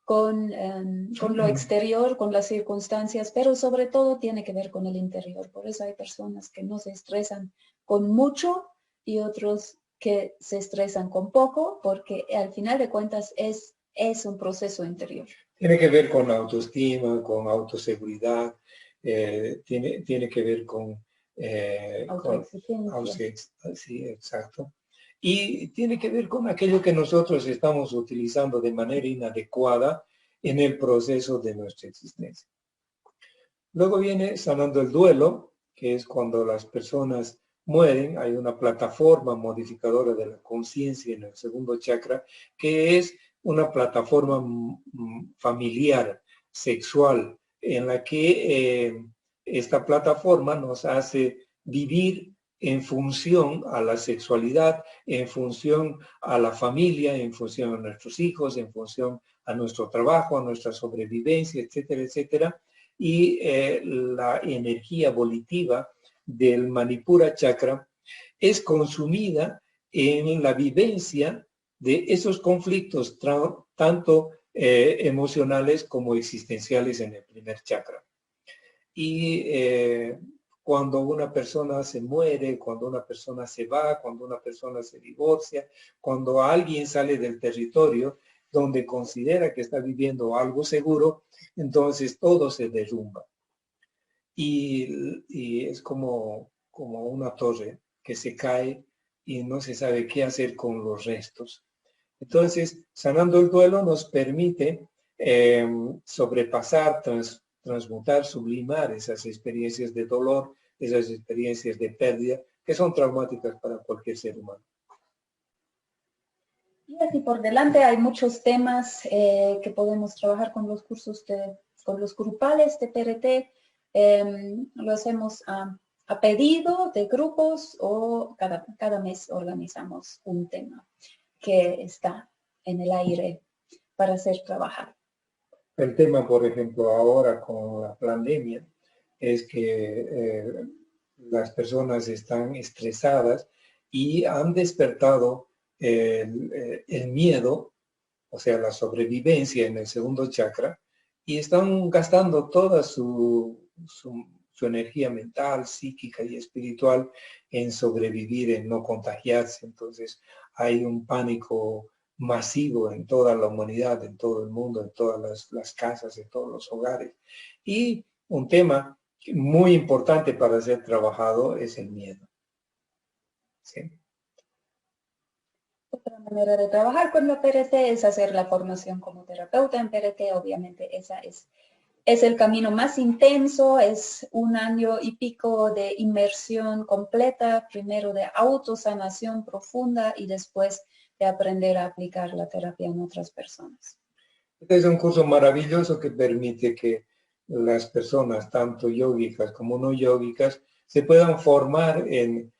lo exterior, con las circunstancias, pero sobre todo tiene que ver con el interior. Por eso hay personas que no se estresan con mucho y otros que se estresan con poco, porque al final de cuentas es un proceso interior. Tiene que ver con autoestima, con autoseguridad, tiene que ver con autoexigencia. Sí, exacto. Y tiene que ver con aquello que nosotros estamos utilizando de manera inadecuada en el proceso de nuestra existencia. Luego viene sanando el duelo, que es cuando las personas mueren. Hay una plataforma modificadora de la conciencia en el segundo chakra, que es una plataforma familiar, sexual, en la que esta plataforma nos hace vivir en función a la sexualidad, en función a la familia, en función a nuestros hijos, en función a nuestro trabajo, a nuestra sobrevivencia, etcétera, etcétera. Y la energía volitiva del Manipura Chakra es consumida en la vivencia de esos conflictos, tanto emocionales como existenciales en el primer chakra. Y cuando una persona se muere, cuando una persona se va, cuando una persona se divorcia, cuando alguien sale del territorio donde considera que está viviendo algo seguro, entonces todo se derrumba. Y es como una torre que se cae y no se sabe qué hacer con los restos. Entonces, sanando el duelo nos permite sobrepasar, transmutar, sublimar esas experiencias de dolor, esas experiencias de pérdida que son traumáticas para cualquier ser humano. Y así por delante hay muchos temas que podemos trabajar con los cursos, con los grupales de PRT. Lo hacemos a pedido de grupos o cada mes organizamos un tema que está en el aire para ser trabajado. El tema, por ejemplo, ahora con la pandemia, es que las personas están estresadas y han despertado el miedo, o sea, la sobrevivencia en el segundo chakra, y están gastando toda su energía mental, psíquica y espiritual en sobrevivir, en no contagiarse. Entonces hay un pánico masivo en toda la humanidad, en todo el mundo, en todas las casas, en todos los hogares. Y un tema muy importante para ser trabajado es el miedo. ¿Sí? Otra manera de trabajar con la PRT es hacer la formación como terapeuta en PRT. Obviamente esa es el camino más intenso, es 1 año y pico de inmersión completa, primero de autosanación profunda y después de aprender a aplicar la terapia en otras personas. Este es un curso maravilloso que permite que las personas, tanto yógicas como no yógicas, se puedan formar en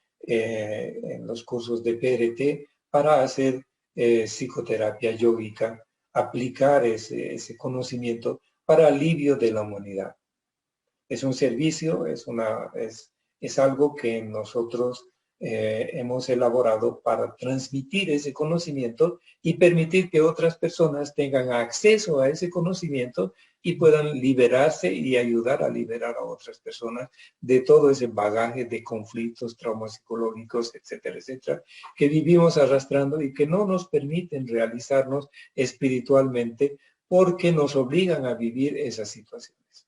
los cursos de PRT para hacer psicoterapia yógica, aplicar ese conocimiento para alivio de la humanidad. Es un servicio, es algo que nosotros hemos elaborado para transmitir ese conocimiento y permitir que otras personas tengan acceso a ese conocimiento y puedan liberarse y ayudar a liberar a otras personas de todo ese bagaje de conflictos, traumas psicológicos, etcétera, etcétera, que vivimos arrastrando y que no nos permiten realizarnos espiritualmente porque nos obligan a vivir esas situaciones.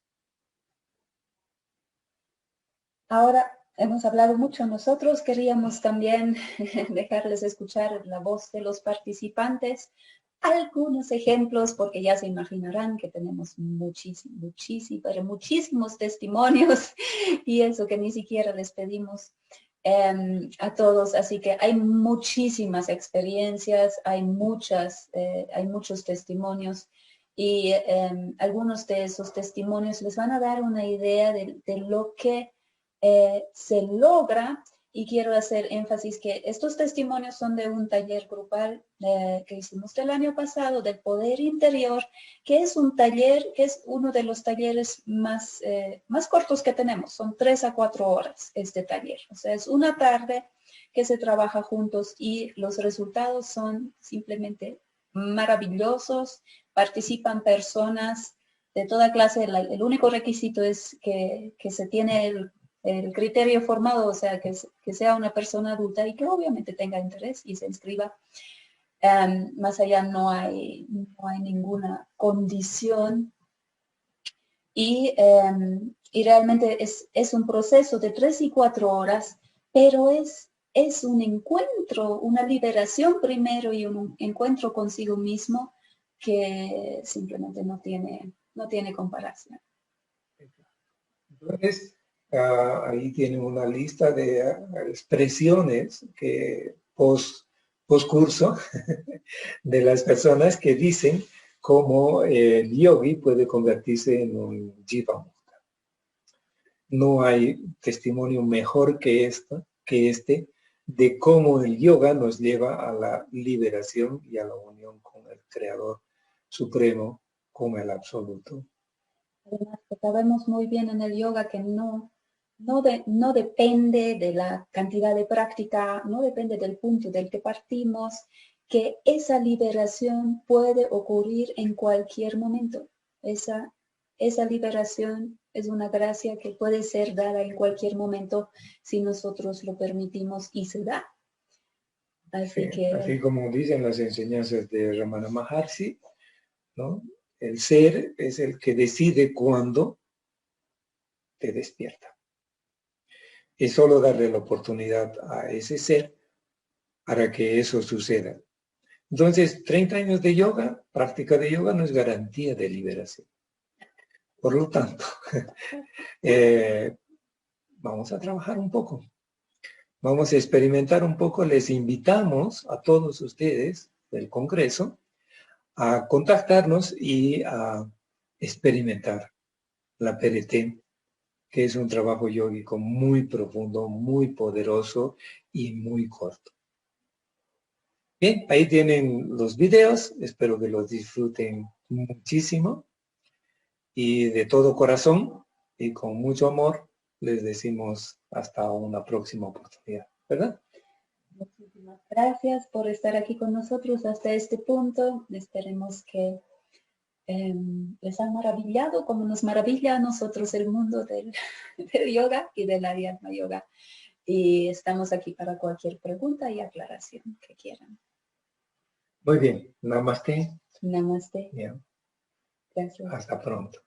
Ahora hemos hablado mucho nosotros, queríamos también dejarles escuchar la voz de los participantes, algunos ejemplos, porque ya se imaginarán que tenemos muchísimos testimonios y eso que ni siquiera les pedimos a todos. Así que hay muchísimas experiencias, hay muchos testimonios y algunos de esos testimonios les van a dar una idea de lo que se logra, y quiero hacer énfasis que estos testimonios son de un taller grupal que hicimos el año pasado del poder interior, que es un taller, que es uno de los talleres más cortos que tenemos, son 3 a 4 horas este taller, o sea, es una tarde que se trabaja juntos y los resultados son simplemente maravillosos, participan personas de toda clase. El único requisito es que se tiene el criterio formado, o sea, que sea una persona adulta y que obviamente tenga interés y se inscriba. Más allá no hay ninguna condición. Y realmente es un proceso de 3 y 4 horas, pero es un encuentro, una liberación primero y un encuentro consigo mismo que simplemente no tiene comparación. Entonces, ahí tienen una lista de expresiones que post-curso de las personas que dicen cómo el yogi puede convertirse en un jiva. No hay testimonio mejor que este, de cómo el yoga nos lleva a la liberación y a la unión con el Creador Supremo, con el Absoluto. Además, que sabemos muy bien en el yoga que no depende de la cantidad de práctica, no depende del punto del que partimos, que esa liberación puede ocurrir en cualquier momento. Esa liberación es una gracia que puede ser dada en cualquier momento si nosotros lo permitimos y se da. Así que... Así como dicen las enseñanzas de Ramana Maharshi, ¿no? El ser es el que decide cuándo te despierta. Es solo darle la oportunidad a ese ser para que eso suceda. Entonces, 30 años de yoga, práctica de yoga, no es garantía de liberación. Por lo tanto, vamos a trabajar un poco. Vamos a experimentar un poco. Les invitamos a todos ustedes del Congreso a contactarnos y a experimentar la PRT, que es un trabajo yógico muy profundo, muy poderoso y muy corto. Bien, ahí tienen los videos. Espero que los disfruten muchísimo. Y de todo corazón y con mucho amor les decimos hasta una próxima oportunidad, ¿verdad? Muchísimas gracias por estar aquí con nosotros hasta este punto. Esperemos que les ha maravillado como nos maravilla a nosotros el mundo del yoga y del Adhyatma Yoga. Y estamos aquí para cualquier pregunta y aclaración que quieran. Muy bien. Namaste. Namaste. Bien. Gracias. Hasta pronto.